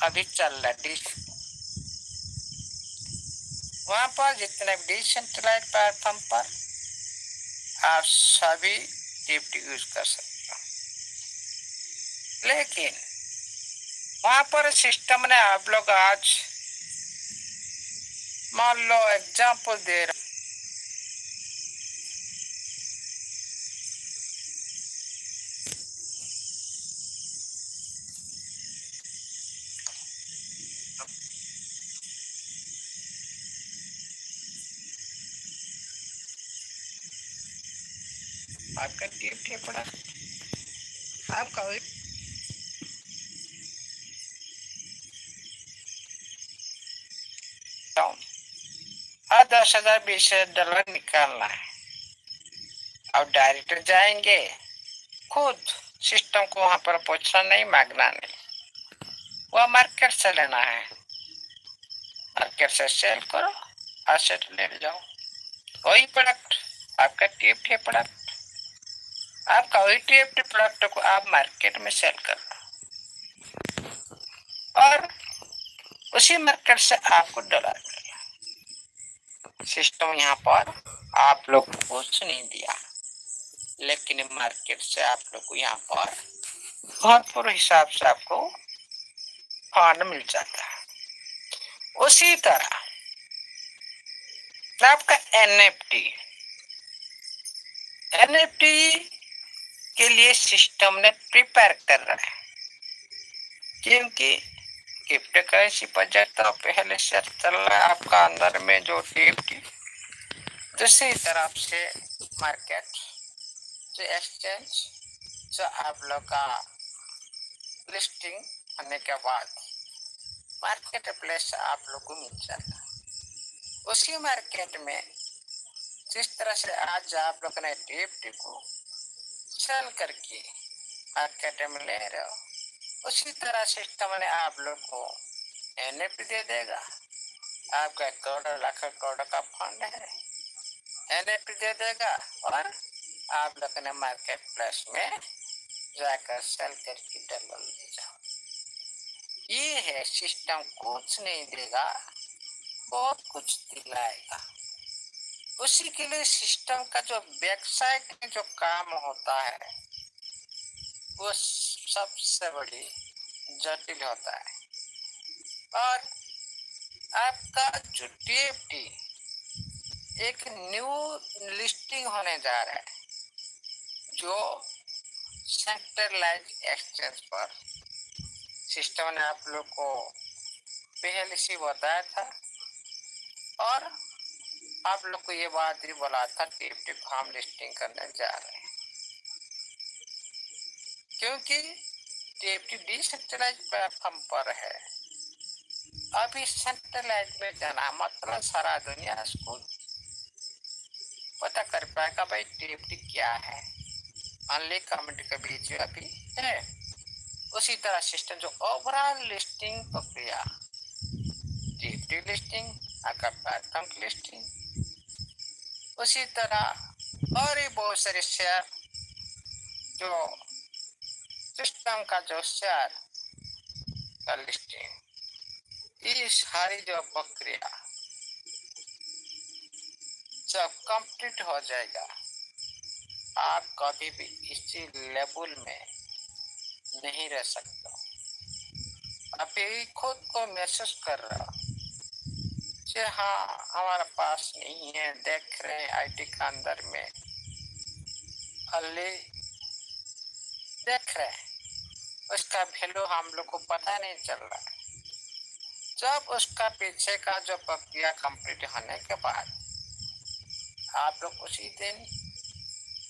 अभी चल रहा है। वहां पर जितने डिसेंट्रलाइज प्लेटफॉर्म पर आप सभी टीएफटी यूज कर सकते हो, लेकिन वहां पर सिस्टम ने आप लोग आज मान लो एग्जाम्पल दे रहा, आपका टीएफटी पड़ा, आपका हर 10,000 $20,000 निकालना है। अब डायरेक्टर जाएंगे, खुद सिस्टम को वहां पर पूछना नहीं, मांगना नहीं, वह मार्केट से लेना है। मार्केट से सेल करो, एसेट ले जाओ, वही प्रोडक्ट आपका टीएफटी प्रोडक्ट, आपका वही टीएफटी प्रोडक्ट को आप मार्केट में सेल करो और उसी मार्केट से आपको डॉलर मिलेगा। सिस्टम यहाँ पर आप लोग को कुछ नहीं दिया, लेकिन मार्केट से आप लोग को यहाँ पर भरपूर हिसाब से आपको फंड मिल जाता है। उसी तरह आपका एनएफटी के लिए सिस्टम ने प्रिपेयर कर रहा है, क्योंकि क्रिप्टो करेंसी पर जाता पहले से चल रहा है आपका अंदर में जो टीएफटी, दूसरी तरफ से मार्केट जो एक्सचेंज जो आप लोग का लिस्टिंग होने के बाद मार्केट प्लेस से आप लोग को मिल जाता है। उसी मार्केट में जिस तरह से आज आप लोग ने टीएफटी को सेल करके मार्केट में ले रहे हो, उसी तरह सिस्टम ने आप लोग को एनएफटी दे देगा। आपका करोड़ लाख करोड़ का फंड है, एनएफटी दे देगा और आप लोग ने मार्केट प्लेस में जाकर सेल करके डॉलर ले जाओ। ये है सिस्टम, कुछ नहीं देगा, बहुत कुछ दिलाएगा। उसी के लिए सिस्टम का जो वेबसाइट में जो काम होता है वो सबसे बड़ी जटिल होता है। और आपका जो टीएफटी एक न्यू लिस्टिंग होने जा रहा है, जो सेंट्रलाइज एक्सचेंज पर सिस्टम ने आप लोग को पहले से बताया था और आप लोग को ये बात भी बोला था टीएफटी फॉर्म लिस्टिंग करने जा रहे हैं, क्योंकि टीएफटी डिसेंट्रलाइज प्लेटफॉर्म पर है। अभी सेंट्रलाइज में जाना मतलब सारा दुनिया इसको पता कर पाएगा भाई टीएफटी क्या है, ऑनली कमेंट के बीच अभी है। उसी तरह सिस्टम जो ओवरऑल लिस्टिंग प्रक्रिया, टीएफटी लिस्टिंग, आपका प्लेटफॉर्म की लिस्टिंग, उसी तरह और भी बहुत सारे शेयर जो सिस्टम का जो शेयर का लिस्टिंग, ये सारी जो प्रक्रिया जब कंप्लीट हो जाएगा, आप कभी भी इसी लेवल में नहीं रह सकते। अभी खुद को महसूस कर रहा कि हाँ हमारे पास नहीं है, देख रहे हैं आईटी के अंदर में अल्ले देख रहे हैं, उसका वैल्यू हम लोग को पता नहीं चल रहा है। जब उसका पीछे का जो प्रक्रिया कंप्लीट होने के बाद आप लोग उसी दिन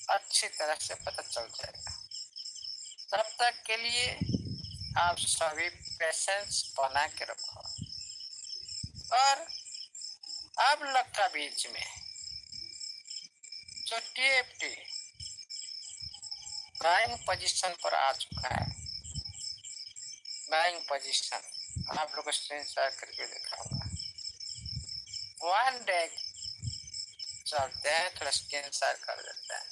अच्छी तरह से पता चल जाएगा। तब तक के लिए आप सभी पेशेंस बना के रखो और आप लोग का बीच में जो टीएफटी बाइंग पोजीशन पर आ चुका है, बाइंग पोजीशन आप लोग स्क्रीन शेयर करके दिखाऊंगा। वन डे चलते हैं तो स्क्रीन शेयर कर देते हैं।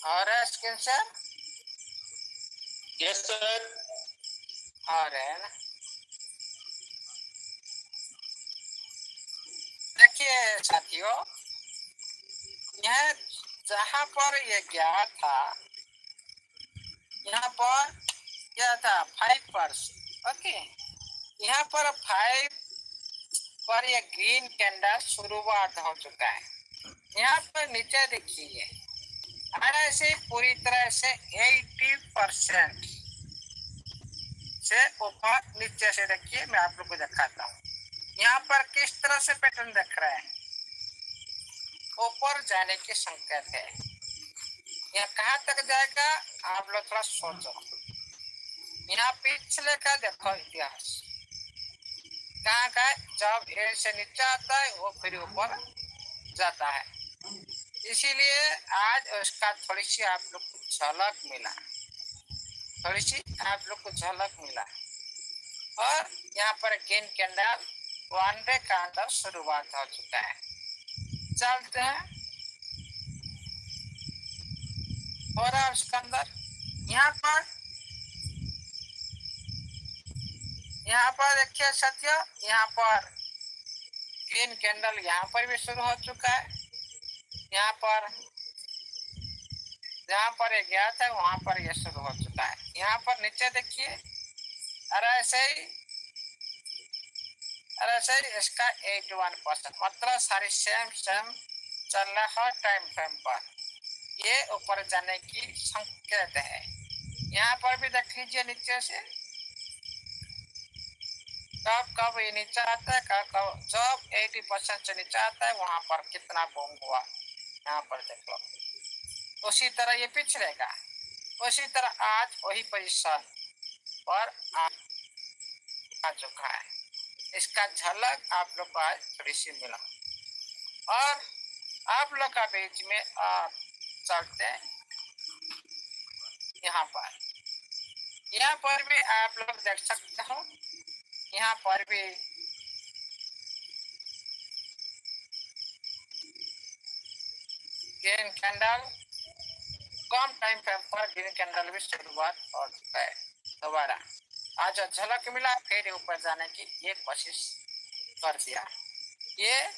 और है स्क्रीन शेयर? Yes sir. और है ना? देखिए साथियों, यह जहां पर ये गया था, यहाँ पर क्या था 5%। ओके, यहाँ पर 5 पर ये ग्रीन कैंडल शुरुआत हो चुका है। यहाँ पर नीचे देखिए ऐसे पूरी तरह से 80% से ऊपर नीचे से देखिए, मैं आप लोग को दिखाता हूँ। यहाँ पर किस तरह से पैटर्न दिख रहा है, ऊपर जाने के संकेत है। यह कहाँ तक जाएगा आप लोग थोड़ा सोचो। यहाँ पिछले का देखो इतिहास, कहाँ का जब ए से नीचे आता है वो फिर ऊपर जाता है। इसीलिए आज उसका थोड़ी सी आप लोग को झलक मिला, थोड़ी सी आप लोग को झलक मिला। और यहाँ पर ग्रीन कैंडल 1 डे का अंदर शुरुआत हो चुका है। चलते हैं और उसके अंदर यहाँ पर देखिए साथियों, यहाँ पर ग्रीन कैंडल यहाँ पर भी शुरू हो चुका है। यहाँ पर जहाँ पर ये गया था वहां पर ये शुरू हो चुका है। यहाँ पर नीचे देखिए, और ऐसे ही इसका 81% मतलब सारी सेम चल रहा है टाइम फ्रेम पर। ये ऊपर जाने की संकेत है। यहाँ पर भी देख लीजिए नीचे से कब ये नीचे आता है, कब जब 80% से नीचे आता है वहां पर कितना बूम हुआ, यहाँ पर देख लो। उसी तरह ये पिछलेगा, उसी तरह आज वही पोजीशन पर आ चुका है। इसका झलक आप लोग को आज थोड़ी सी मिला। और आप लोग का बीच में चलते हैं यहाँ पर भी आप लोग देख सकते हो। यहाँ पर भी ग्रीन कैंडल कम टाइम फ्रेम पर ग्रीन कैंडल भी शुरुआत हो चुका है। दोबारा आज झलक मिला, फिर ऊपर जाने की ये कोशिश कर दिया। ये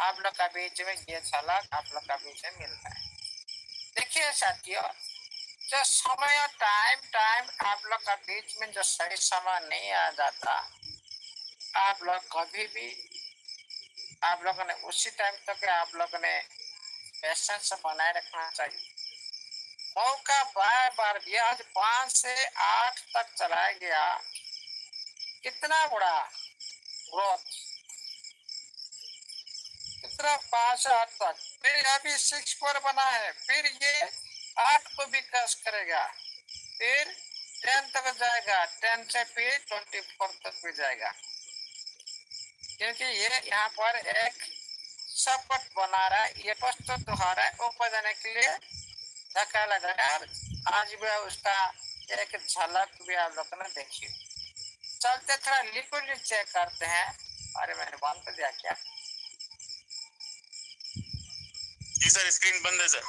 आप लोग का बीच में ये झलक आप लोग का बीच में मिल रहा है। देखिए साथियों, जो समय टाइम आप लोग का बीच में जो सही समय नहीं आ जाता, आप लोग कभी भी आप लोगों ने उसी टाइम तक आप लोगों ने पेशेंस बनाए रखना चाहिए। मौका बार बार दिया, आज 5 से 8 तक चलाया गया, कितना बड़ा ग्रोथ, कितना 5 से 8 तक। फिर अभी 6 पर बना है, फिर ये 8 को भी क्रॉस करेगा, फिर 10 तक जाएगा, 10 से फिर 24 तक भी जाएगा। क्योंकि ये यहाँ पर एक सपोर्ट बना रहा है, ये प्रस्तुत दोहरा है, ऊपर जाने के लिए धक्का लगा रहा है। आज भी उसका एक झलक भी आप लोगों ने देखी। चलते थोड़ा लिक्विड चेक करते हैं। अरे मैंने बंद कर दिया क्या? जी सर, स्क्रीन बंद है सर।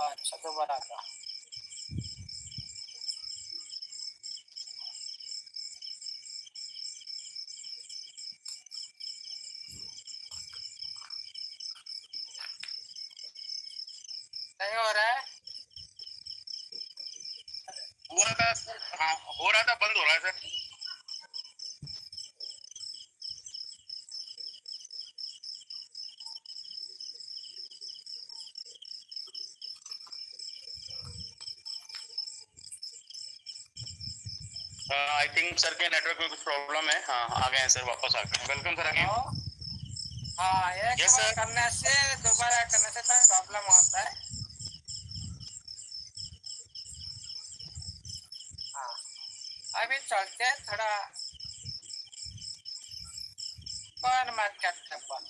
अच्छा, दोबारा का नहीं हो रहा है। हुआ था, हाँ हो रहा था, बंद हो रहा है सर। आई थिंक सर के नेटवर्क में कुछ प्रॉब्लम है। हाँ आ गए हैं सर, वापस आ गए। वेलकम सर आगे। हाँ, एक यस बार सर। करने से दोबारा करने से तो प्रॉब्लम होता है। हाँ, अभी चलते हैं थोड़ा कौन मार्केट कैप पर,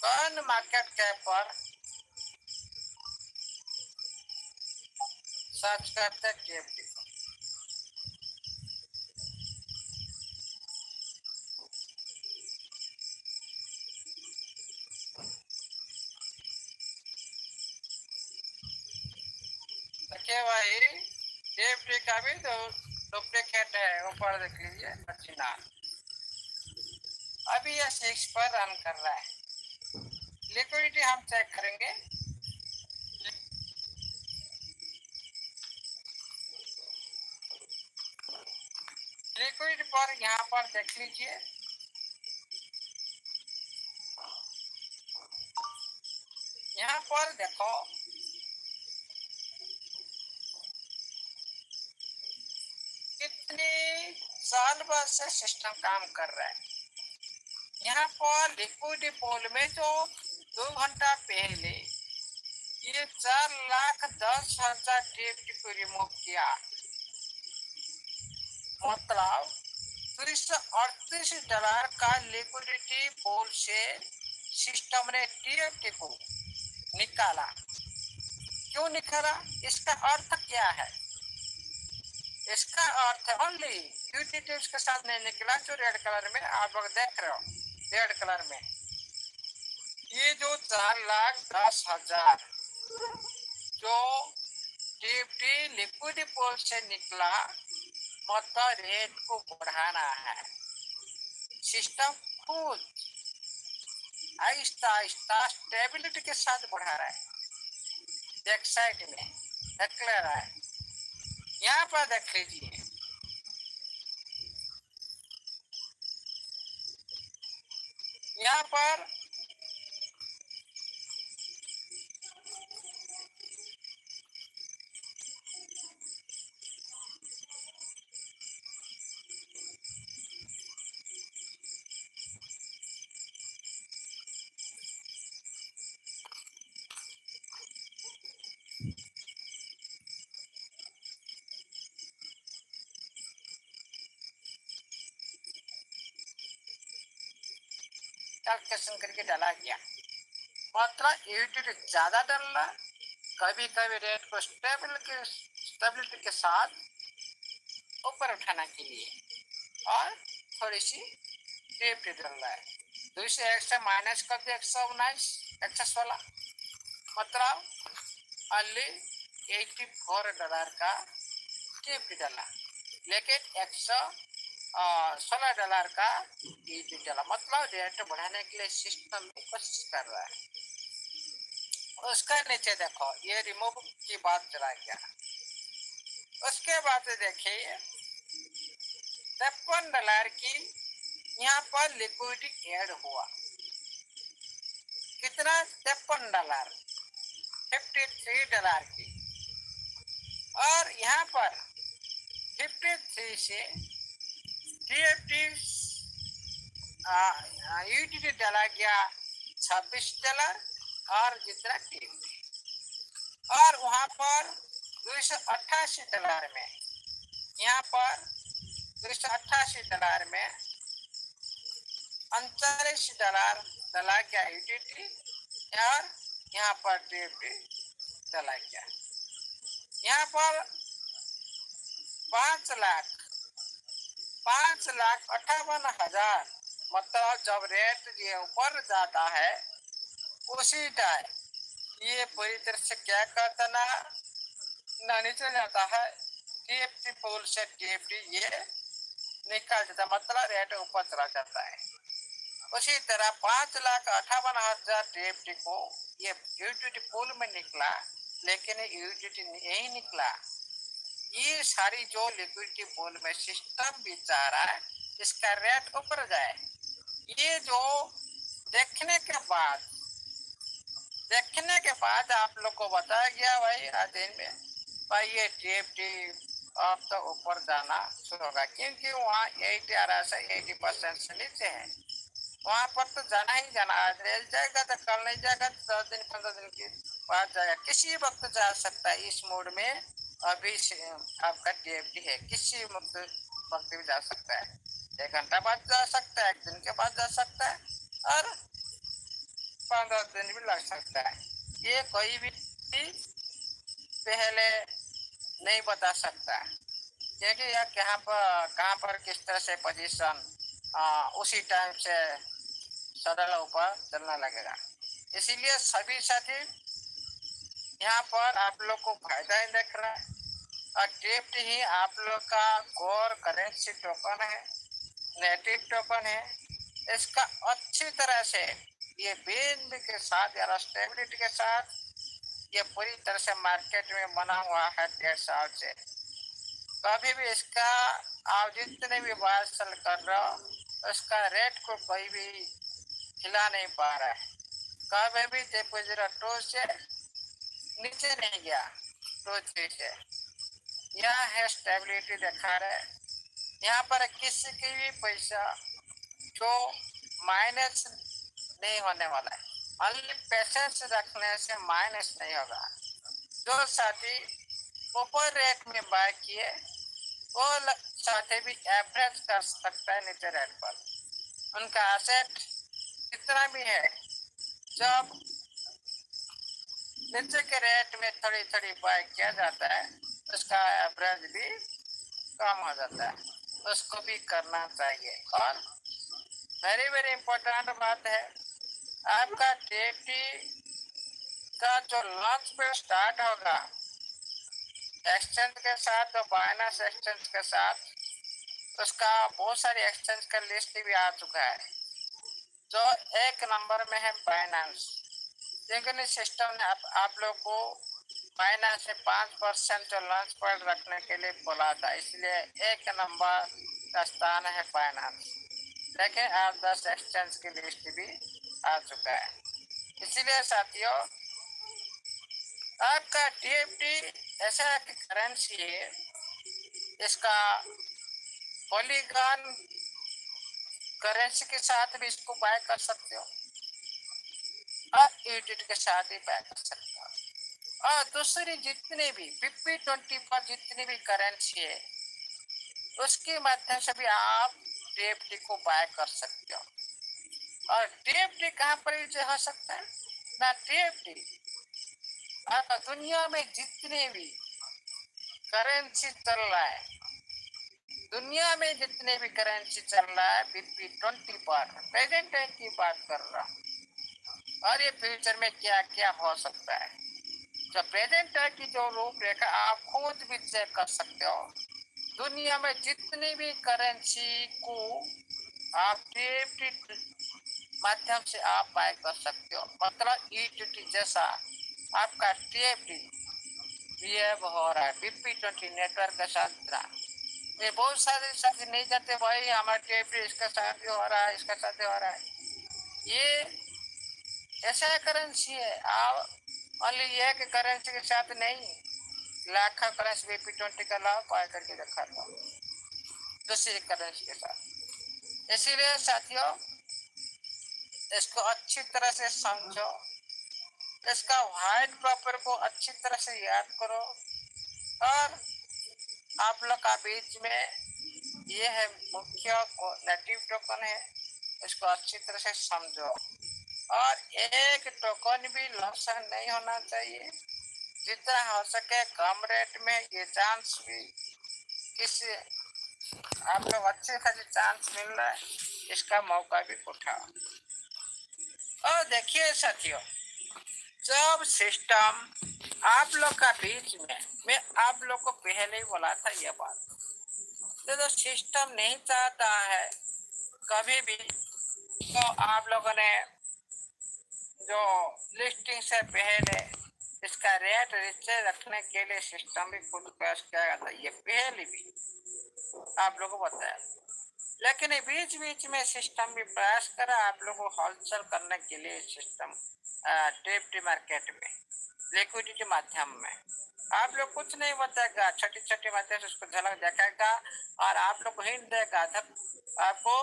कौन मार्केट कैप पर सर्च करते केएफडी। देखिए भाई, टीएफटी का भी तो डुप्लीकेट है, ऊपर देख लीजिए ओरिजिनल। अभी ये 6 पर रन कर रहा है। लिक्विडिटी हम चेक करेंगे। लिक्विड पर यहाँ पर देख लीजिए, यहाँ पर देखो कितनी साल बाद से सिस्टम काम कर रहा है। यहाँ पर लिक्विड पोल में जो 2 घंटा पहले ये 4,10,000 टीएफटी को रिमूव किया, मतलब $338 का लिक्विडिटी पोल से सिस्टम ने टीएफटी को निकाला। क्यों निकाला? इसका अर्थ क्या है? इसका अर्थ ओनली यूटिलिटीज के साथ नहीं निकला, जो रेड कलर में आप लोग देख रहे हो, रेड कलर में ये जो 4,10,000 जो टीएफटी लिक्विड पोल से निकला, मतलब रेट को बढ़ाना है। सिस्टम खुद आहिस्ता आहिस्ता स्टेबिलिटी के साथ बढ़ा रहा है। बैक साइड में देख ले रहा है, यहाँ पर देख लीजिए, यहाँ पर कैलकुलेशन करके डाला गया। मतलब यूटिलिटी ज्यादा डालना, कभी कभी रेट को स्टेबिलिटी के साथ ऊपर उठाने के लिए, और थोड़ी सी टीएफटी डालना है। 201 से माइनस कर दिया 119 एक्सेस वाला, मतलब ओनली $84 का टीएफटी डाला, लेकिन $116 का टीएफटी डाला। मतलब रेट बढ़ाने के लिए सिस्टम में कोशिश कर रहा है। उसका नीचे देखो, ये रिमूव की बात चला गया। उसके बाद देखिए $53 की यहाँ पर लिक्विडिटी ऐड हुआ। कितना? $53, $53 की। और यहाँ पर 53 से टीएफटी यूटिलिटी डाला गया $26 और जितना टीएफटी, और वहां पर $288 में, यहाँ पर $288 में $39 डाला गया यूटिलिटी, और यहाँ पर टीएफटी डाला गया। यहाँ पर 5,58,000, मतलब जब रेट ये ऊपर जाता है उसी टाइम ये पूरी तरह से क्या करता ना नीचे जाता है, टीएफटी पोल से टीएफटी ये निकाल देता, मतलब रेट ऊपर चला जाता है। उसी तरह 5,58,000 टीएफटी को ये यूटिलिटी पोल में निकला, लेकिन यूटिलिटी यही निकला। ये सारी जो लिक्विडिटी पोल में सिस्टम भी चाह रहा है इसका रेट ऊपर जाए। ये जो देखने के बाद आप लोग को बताया गया भाई आज दिन में, भाई ये टीएफटी अब तो ऊपर जाना शुरू होगा, क्योंकि वहाँ 80% से नीचे है। वहाँ पर तो जाना ही जाना, आज रेल जाएगा तो कल नहीं जाएगा, 10 दिन 15 दिन के बाद जाएगा, किसी वक्त जा सकता है। इस मोड में अभी आपका टीएफटी है, किसी वक्त भी जा सकता है, 1 घंटा बाद जा सकता है, 1 दिन के बाद जा सकता है, और 15 दिन भी लग सकता है। ये कोई भी पहले नहीं बता सकता, क्योंकि यह कहाँ पर किस तरह से पोजीशन उसी टाइम से सरल ऊपर चलना लगेगा। इसीलिए सभी साथी यहाँ पर आप लोग को फायदा ही देख रहा है। और टिप्ट ही आप लोग का कोर करेंसी टोकन है, नेटिव टोकन है। इसका अच्छी तरह से ये बीएनबी के साथ या स्टेबिलिटी के साथ ये पूरी तरह से मार्केट में बना हुआ है 1.5 साल से। कभी भी इसका आप जितने भी बार सेल कर रहे हो उसका रेट को कोई भी हिला नहीं पा रहा है। कभी भी 0.2 से नीचे नहीं गया 2 से। यह है स्टेबिलिटी दिखा रहे। यहाँ पर किसी की भी पैसा जो माइनस नहीं होने वाला है। ओनली पेशेंस रखने से माइनस नहीं होगा। जो साथी ऊपर रेट में बाय किए वो साथी भी एवरेज कर सकता है नीचे रेट पर। उनका एसेट जितना भी है जब नीचे के रेट में थोड़ी थोड़ी बाय किया जाता है उसका एवरेज भी कम हो जाता है, उसको भी करना चाहिए। और वेरी वेरी इंपॉर्टेंट बात है, आपका टीएफटी का जो लॉन्च पे स्टार्ट होगा एक्सचेंज के साथ, तो बाइनेंस एक्सचेंज के साथ, उसका बहुत सारे एक्सचेंज का लिस्ट भी आ चुका है। जो एक नंबर में है बाइनेंस। लेकिन सिस्टम ने आप लोग को बाइनेंस से 5% जो लॉन्च पर रखने के लिए बोला था, इसलिए एक नंबर का स्थान है बाइनेंस। लेकिन आप 10 एक्सचेंज की लिस्ट भी आ चुका है। इसीलिए साथियों आपका टीएफटी ऐसा करेंसी है, इसका पॉलीगॉन करेंसी के साथ भी इसको बाय कर सकते हो और यूटिट के साथ ही बाय कर सकते हो। और दूसरी जितने भी BP20 पर जितनी भी करेंसी है उसके माध्यम से भी आप टीएफटी को बाय कर सकते हो। और टीएफटी कहाँ पर यूज हो सकता है ना, टीएफटी दुनिया में जितने भी करेंसी चल रहा है, दुनिया में जितने भी करेंसी चल रहा है BP20 पर प्रेजेंट टाइम की बात कर रहा हूँ। और ये फ्यूचर में क्या क्या हो सकता है, जो प्रेजेंट टाइम की जो रूपरेखा आप खुद भी चेक कर सकते हो। दुनिया में जितनी भी करेंसी को आप टीएफटी माध्यम से आप बाय कर सकते हो, मतलब ईटीटी जैसा आपका टीएफटी बिहेव हो रहा है BP20 नेटवर्क के साथ। ये बहुत सारे साथी नहीं जानते भाई हमारा टीएफटी इसका साथ भी हो रहा है, इसका साथ भी हो रहा है। ये ऐसा करेंसी है, आप ओनली एक करेंसी के साथ नहीं, लाखों करेंसी BP20 का लाभ बाय करके रखा था दूसरी करेंसी के साथ। इसीलिए साथियों इसको अच्छी तरह से समझो, इसका व्हाइट पेपर को अच्छी तरह से याद करो। और आप लोग का बीच में ये है मुख्य नेटिव टोकन है, इसको अच्छी तरह से समझो। और एक टोकन भी लॉसन नहीं होना चाहिए, जितना हो सके कम रेट में ये चांस भी किसी आप लोग अच्छे खासे चांस मिल रहा है, इसका मौका भी उठाओ। और देखिए साथियों जब सिस्टम आप लोग का बीच में, मैं आप लोग को पहले ही बोला था ये बात, तो सिस्टम नहीं चाहता है कभी भी तो आप लोगों ने जो लिस्टिंग से पहले इसका रेट नीचे रखने के लिए सिस्टम भी खुद प्रयास किया गया था, ये पहले भी आप लोगों को बताया। लेकिन बीच बीच में सिस्टम भी प्रयास करा आप लोगों को होलसेल करने के लिए सिस्टम टीएफटी मार्केट में लिक्विडिटी माध्यम में आप लोग कुछ नहीं बताएगा, छोटी छोटी बातें से उसको झलक दिखाएगा और आप लोग को हिंट देगा, जब आपको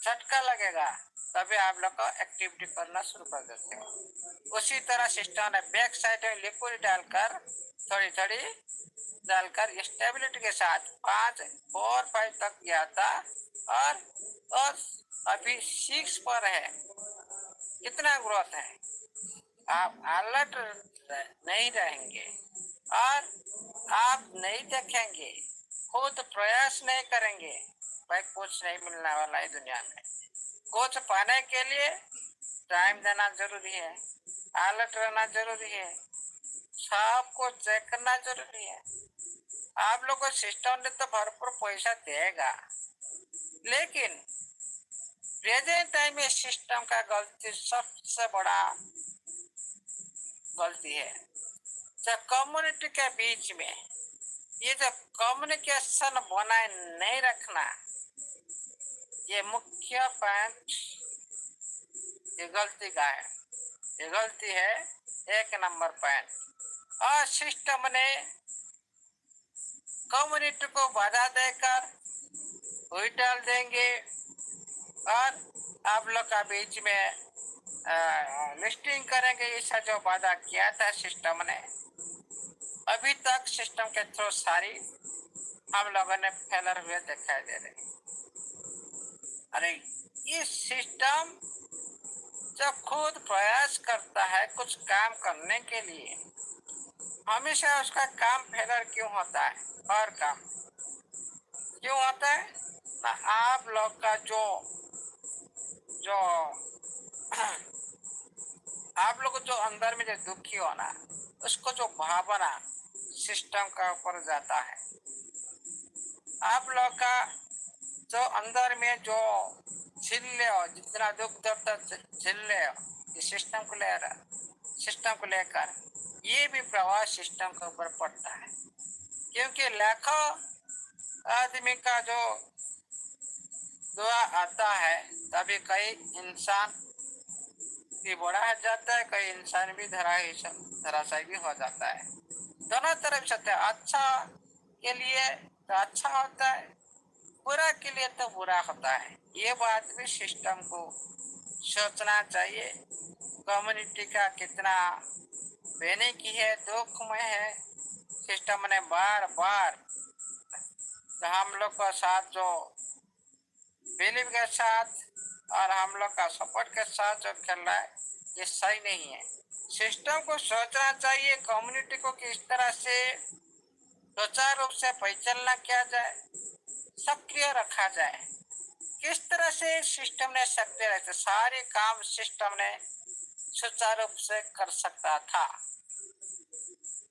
झटका लगेगा तभी आप लोग को एक्टिविटी करना शुरू कर देते हो। उसी तरह सिस्टम ने बैक साइड में लिक्विड डालकर थोड़ी थोड़ी डालकर स्टेबिलिटी के साथ 5, 4, 5 तक गया था और अभी 6 पर है। कितना ग्रोथ है, आप अलर्ट नहीं रहेंगे और आप नहीं देखेंगे, खुद प्रयास नहीं करेंगे, भाई कुछ नहीं मिलने वाला है दुनिया में। कुछ पाने के लिए टाइम देना जरूरी है, अलर्ट रहना जरूरी है, सबको चेक करना जरूरी है। आप लोग को सिस्टम ने तो भरपूर पैसा देगा, लेकिन प्रेजेंट टाइम में सिस्टम का गलती सबसे बड़ा गलती है। जब कम्युनिटी के बीच में ये जो कम्युनिकेशन बनाए नहीं रखना, ये मुख्य पॉइंट, ये गलती का है। ये गलती है 1 नंबर पॉइंट। और सिस्टम ने कम्युनिटी को बाधा देकर हुई डाल देंगे और आप लोग का बीच में लिस्टिंग करेंगे। ऐसा जो वादा किया था सिस्टम ने, अभी तक सिस्टम के थ्रू सारी हम लोगों ने फेलर हुए दिखाई दे रहे। अरे ये सिस्टम जब खुद प्रयास करता है कुछ काम करने के लिए, हमेशा उसका काम फेलर क्यों होता है? और काम क्यों होता है ना? आप लोग का जो जो आप लोग जो अंदर में जो दुखी होना, उसको जो भावना सिस्टम का ऊपर जाता है। आप लोग का जो अंदर में जो झिल्ले हो, जितना दुख दर्द झिल्ले हो, ये सिस्टम को लेकर ये भी प्रभाव सिस्टम के ऊपर पड़ता है। क्योंकि लाखों आदमी का जो दुआ आता है, तभी कई इंसान भी बड़ा जाता है, कई इंसान भी धराशायी भी हो जाता है। दोनों तरफ सत्य, अच्छा के लिए तो अच्छा होता है, बुरा के लिए तो बुरा होता है। ये बात भी सिस्टम को सोचना चाहिए। कम्युनिटी का कितना बेने की है, दुख में है। सिस्टम ने बार बार हम लोग का साथ जो बिलीव के साथ और हम लोग का सपोर्ट के साथ जो खेल रहा है, ये सही नहीं है। सिस्टम को सोचना चाहिए कम्युनिटी को किस तरह से सुचारू रूप से परिचालना किया जाए, सक्रिय रखा जाए। किस तरह से सिस्टम ने सक्रिय रखे, सारे काम सिस्टम ने सुचारू रूप से कर सकता था।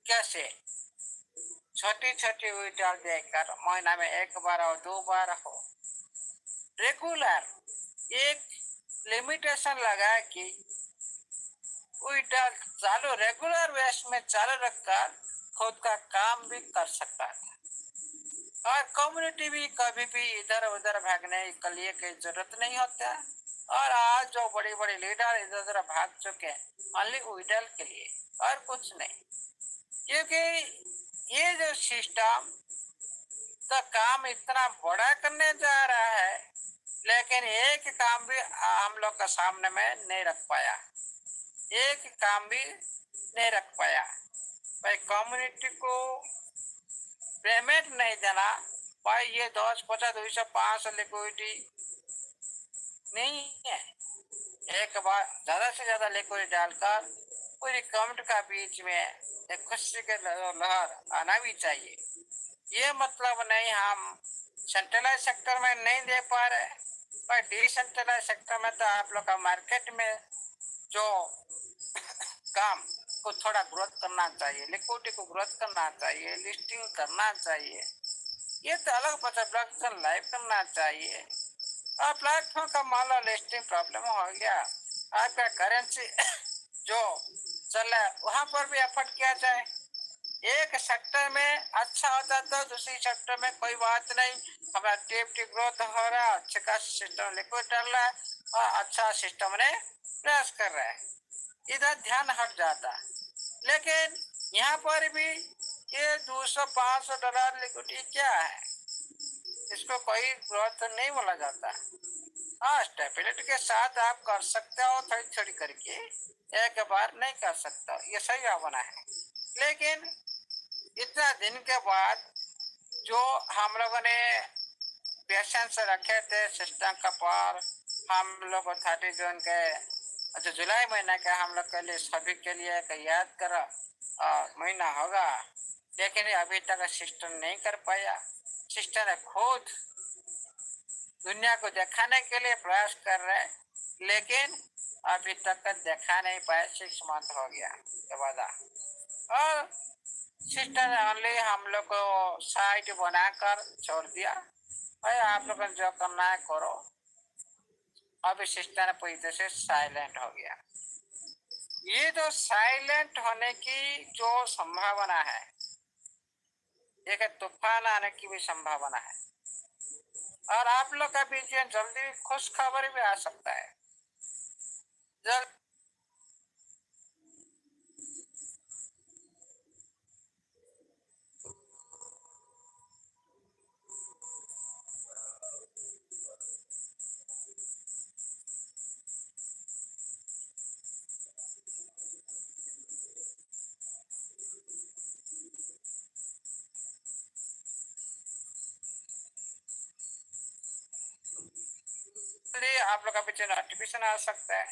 कैसे? छोटी छोटी विड्रॉल देकर महीना में 1 बार हो, 2 बार हो, रेगुलर एक लिमिटेशन लगा कि विड्रॉल चालू रेगुलर बेस में चालू रखकर खुद का काम भी कर सकता था। और कम्युनिटी भी कभी भी इधर उधर भागने के लिए कोई जरूरत नहीं होता। और आज जो बड़ी बड़ी लीडर इधर उधर भाग चुके हैं, ओनली विड्रॉल के लिए और कुछ नहीं। क्योंकि ये जो सिस्टम का काम इतना बड़ा करने जा रहा है, लेकिन एक काम भी हम लोग का सामने में नहीं रख पाया। एक काम भी नहीं रख पाया। भाई कम्युनिटी को पेमेंट नहीं देना, भाई ये 10, 50, 200, 500 लिक्विडिटी नहीं है। एक बार ज्यादा से ज्यादा लिक्विडिटी डालकर पूरी कम्युनिटी का बीच में एक खुशी के लहर आना भी चाहिए। ये मतलब नहीं हम सेंट्रलाइज सेक्टर में नहीं दे पा रहे, पर डिसेंट्रलाइज सेक्टर में तो आप लोग का मार्केट में जो काम को थोड़ा ग्रोथ करना चाहिए, लिक्विडिटी को ग्रोथ करना चाहिए, लिस्टिंग करना चाहिए। ये तो अलग प्रोडक्शन लाइव करना चाहिए। और प्लेटफॉर्म का मान लो लिस्टिंग प्रॉब्लम हो गया, आपका करेंसी जो चल रहा है वहां पर भी एफर्ट किया जाए। एक सेक्टर में अच्छा होता तो दूसरी सेक्टर में कोई बात नहीं, हमारा टीएफटी ग्रोथ हो रहा है, अच्छे का सिस्टम लिक्विड डाल रहा है और अच्छा सिस्टम ने प्रयास कर रहा है, इधर ध्यान हट जाता। लेकिन यहाँ पर भी ये $200-500 लिक्विडिटी क्या है, इसको कोई ग्रोथ नहीं बोला जाता। हाँ, स्टेबिलिटी के साथ आप कर सकते हो, थोड़ी थोड़ी करके, एक बार नहीं कर सकता, ये सही भावना है। लेकिन इतना दिन के बाद जो हम लोगों ने पेशेंस रखे थे सिस्टम का पार, हम लोग 30 जून के अच्छा जुलाई महीना के हम लोग के लिए सभी के लिए याद कर महीना होगा, लेकिन अभी तक सिस्टम नहीं कर पाया। सिस्टम ने खुद दुनिया को दिखाने के लिए प्रयास कर रहे हैं, लेकिन अभी तक देखा नहीं पाया। 6 मंथ हो गया के बाद और सिस्टर ने ओनली हम लोग को साइड बनाकर छोड़ दिया, भाई आप लोग को जो करना है करो। अभी सिस्टर ने पूरी तरह से साइलेंट हो गया। ये जो साइलेंट होने की जो संभावना है, एक तूफान आने की भी संभावना है, और आप लोग का बीच में जल्दी खुश खबर भी आ सकता है। जल्द आप लोग का पीछे नोटिफिकेशन आ सकता है।